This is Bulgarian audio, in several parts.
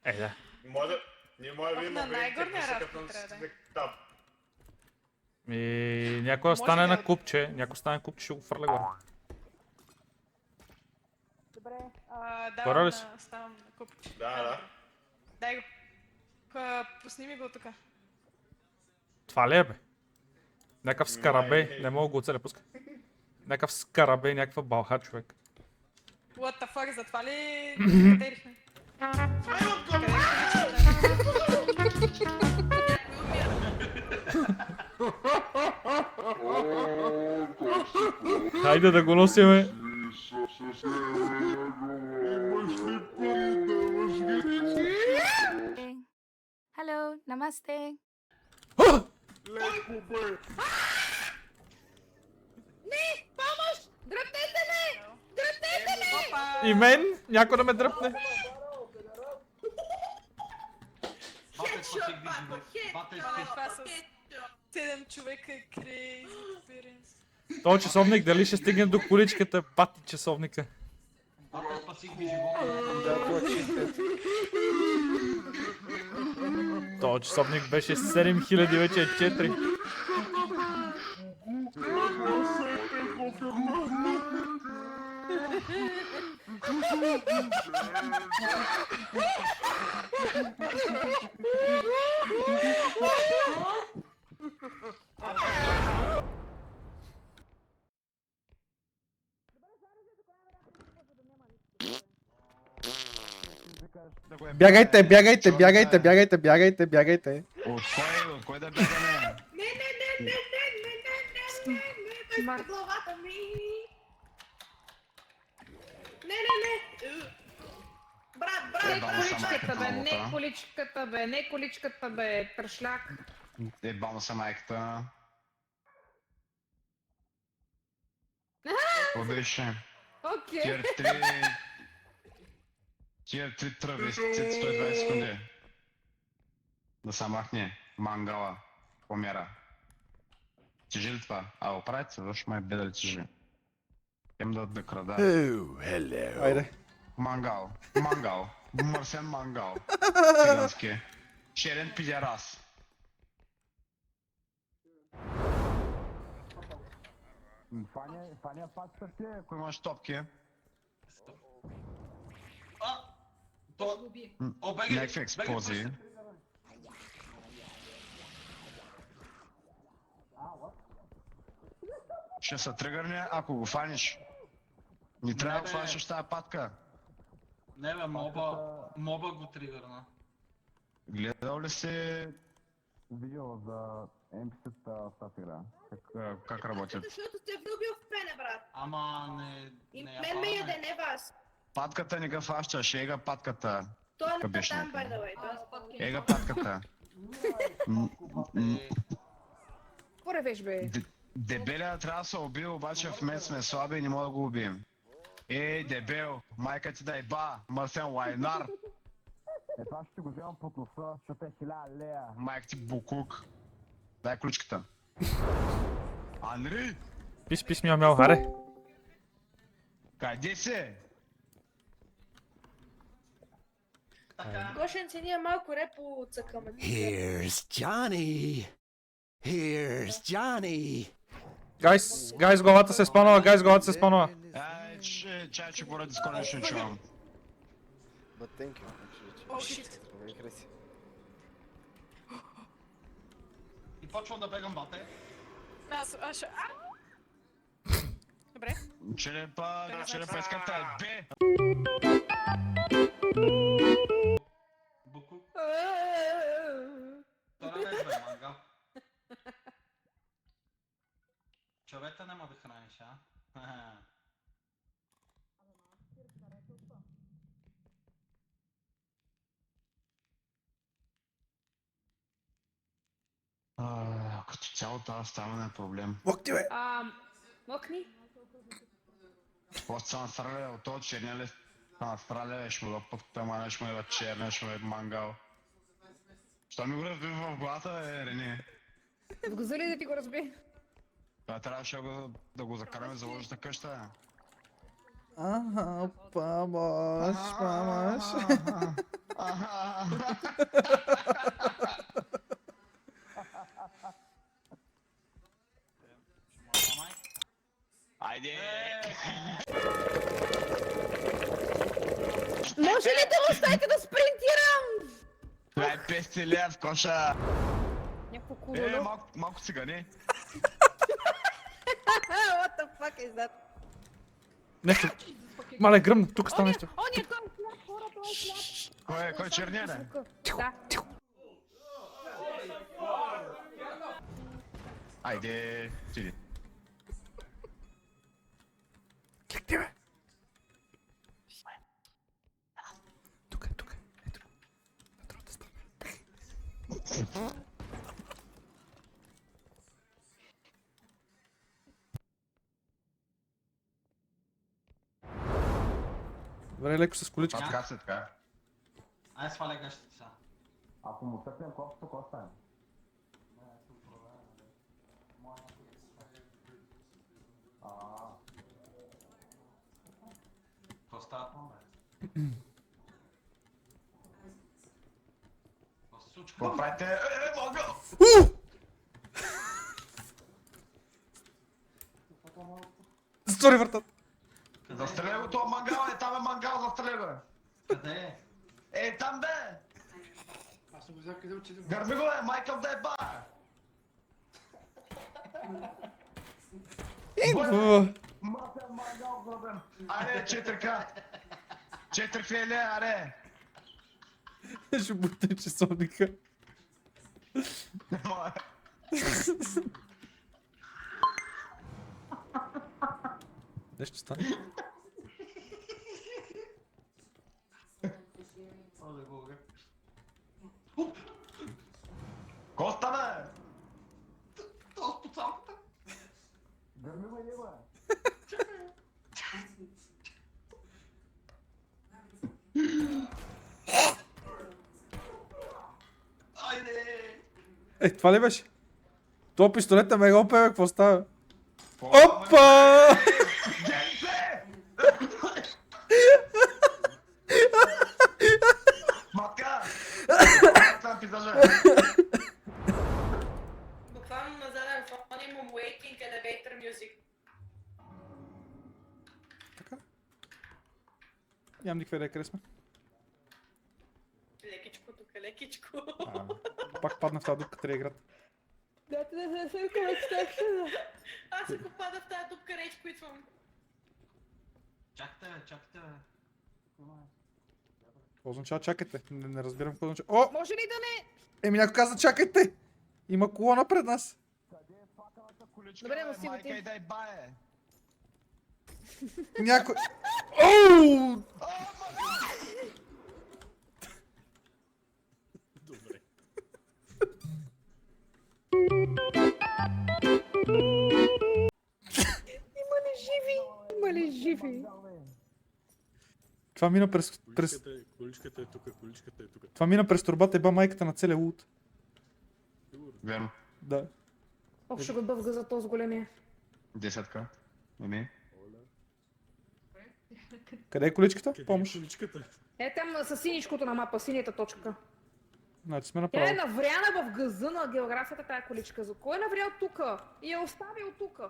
Да. Ние може да На имаме най-горния като рафт трябва да е. там. Някой Може остане да на е. купче, ще го фърля горе. Добре, Горе давам ли си? ставам на куп. Да. Дай го. Пусни ми го тук. Това ли е, бе? Някакъв скарабей, не мога да го оцеля, пускай. Някакъв скарабей, някаква балха, човек. What the fuck, за това ли катерихме? Хайде да го носиме. Hello, namaste. И мен? Някой да ме дръпне? Това с 7 човека е crazy experience. Този часовник дали ще стигне до количката, пати часовника. Този часовник беше 7000, вече е 4. Бягайте, бягайте, бягайте, бягайте, бягайте, бягайте. От кой да бягаме? Под главата ми. Не. Брат. Не количката бе, тръшляк. Ебам са майката. Какво беше? Окей. Тия три тръби, 120 секунди. Да се махне мангала, помера. Тежи ли това? А, оправите се, защо май беда ли тежи? Хем да крада. Айде. Мангал. Мърсен мангал. Цигански. Шерен пидярас. Фаня пак ти, ако имаш топки. Някакви експлозии. Ще се тръгърне, ако го фаниш. Не трябва да фаниш тази патка. Не бе, моба го тригърна. Гледал ли си видео за NPC-та в тази игра? Как работят? Защото сте влюбил в мене, брат. Ама И не мен ме яде, не вас. Патката не га фащаш, ега патката. Той е Къбеш там, някъде. by the way. Ега патката. Какво ревеш, бе? Дебеля трябва да се убие, обаче в мен сме слаби и не мога да го убием. Ей, дебел, майка ти да еба, мърсен лайнар. Това ще го вземам под носа, защото е 1000 лея. Майка ти букук. Дай ключката. Анри! Пис, мяу, харе. Къде си? Гошен си ние малко репо цъкаме. Here's Johnny. Гайс, главата се спанова, Ай, че поради скоро нещо не чувам. О, шит. И почвам да бегам, бате. Аз ще... Добре. Черепа иската е бе! Буку. Това не е бе, мангал. Човека няма да храниш, а? Като цяло това става е проблем. Мокни? После съм настралял от този черния лист. Настраляш му да подтъманеш му да чернеш му е мангал. Що ми го разби в главата, бе, Рене? В го зали да ти го разби? Това трябваше да го закараме за ложната къща. Aha, vamos, vamos. Haydi. Може ли да ме оставите да спринтирам? Това е 500 лев, коша. Някакво Е, колело. малко цигани. What the fuck is that? Нещо. Мале, гръмна, тук стана нещо. Оня, той е сляп, хора, той е сляп. Кой е черния, не? Да. Айде, чиди. Как ти, бе? Тук. Ето. На другата страна. Добре, леко с количката. Така се така. Ай, сваля гащите сега. Ако му тъпнем копито, какво стане? Какво става там, бе? Какво се случва? Какво правите? Мога! Затвори вратата. Застреляй го това мангал, там е мангал, застреляй го. Къде е? Там бе! Гърми го е, майкъл да е ба! Маса мангал гробен! Аре, 4К! 4 филе, аре! Ще бутен часовника. Нещо стане. Оле, Бога. Ко стана? То с поцалката? Гърми го него е! Айде! Е, това ли беше? Това пистолет е мега ОП, бе, какво става? Опа! Генце! Матка! Там пизаже! Буквално на заден фон имам Waiting Elevator Music. Така. Нямам никаква идея къде сме. Лекичко тук, лекичко. Пак падна в тази дупка, трябва играта. Дайте да се конекстация. Аз ако пада в тази дупка, рейдж квитвам. Чакайте, бе. Какво означава чакайте? Не разбирам какво означава. О! Може ли да не... Еми някой каза чакайте! Има колона пред нас. Добре, но си го Майка ти. и дай бае! Някой... Оу! Има ли живи? Това мина през... Количката е тук, количката е тук. Това мина през турбата еба майката на целия лут. Верно. Да. Ох, ще го бъвга за този големия. 10К. Еми. Къде е количката? Помощ. Количката. Е там със синичкото на мапа, синята точка. Значи сме Тя е направо. навряна в газа на географията тая количка. За кой е наврял тука? И е оставил тука.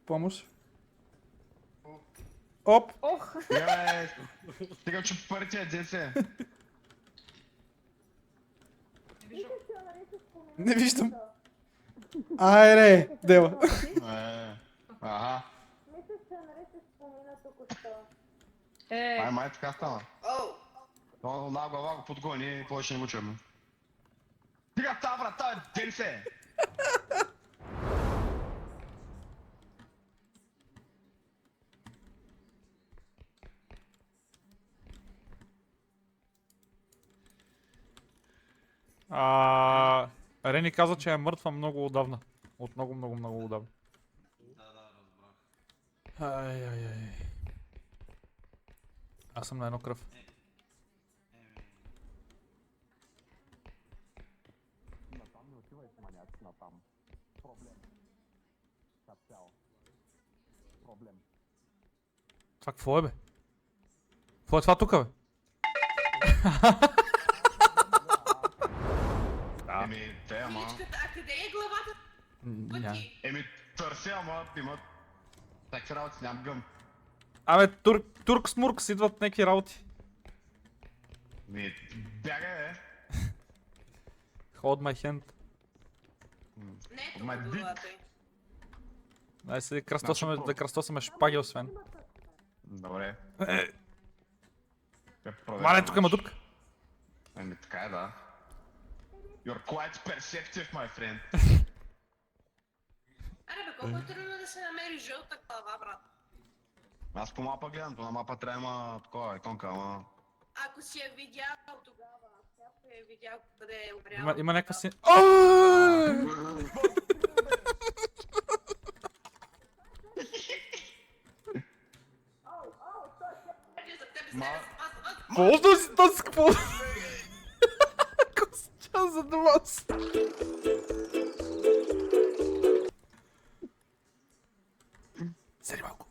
Помощ. Оп! Ох, Стига, че парите е 10. Не виждам. Айде, дева. Ага. е, Май така стана. Оу! Но на глава го подгони и повече не го чуем. Стига тази врата, ден се! Рени каза, че е мъртва много отдавна. От много отдавна. Да, разбрах. Ай. Аз съм на едно кръв. Това какво е, бе? Какво е това тука, бе? Еми, те, ама... Количката, а къде е главата? Ня. Еми, търся, ама имат... Такви работи, нямам гъм. Абе, турк смурк си идват някакви работи. Ми, бягай, бе. Hold my hand. Не е тук Ма, дик. главата й. Дай се Значи, да кръстосаме шпаги, освен. Добре. Мале, тук има дупка. Еми, така е, да. You're quite perceptive, my friend. Аре бе, колко е трудно да се намери жълта глава, брат. Аз по мапа гледам, то на мапата трябва има такова иконка, ама... Ако си я видял тогава, ако е видял къде е умрял. Има някаква си... За тебе Ма... Може да си този какво? Костя за вас. Сери малко.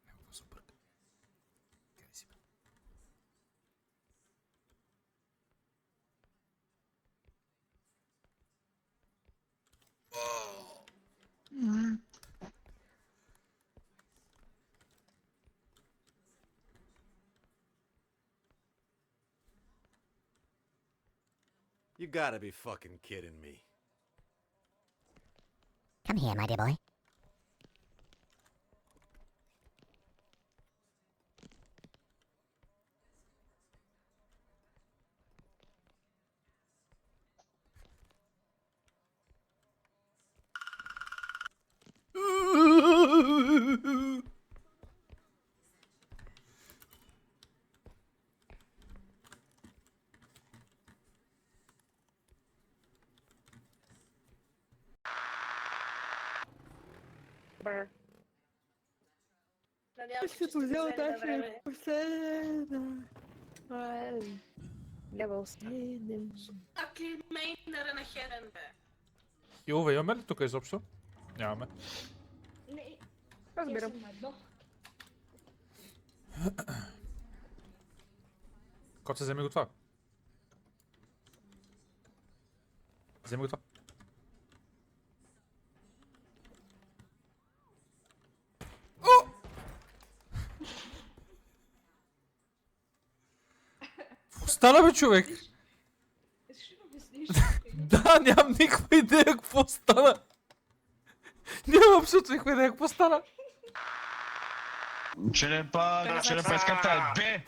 Няма да се обърка. Къде си, бе? You gotta be fucking kidding me. Come here, my dear boy. Надявам се, че ще взема време. Левел 7. Аки мейнера на Херен, бе. Илва, имаме ли тук изобщо? Нямаме. Разбирам. Кот се вземи го това. Вземи го това. Какво стана, бе, човек? Да, нямам никаква идея какво стана. Нямам абсолютно никаква идея какво стана. Черепа искам бе!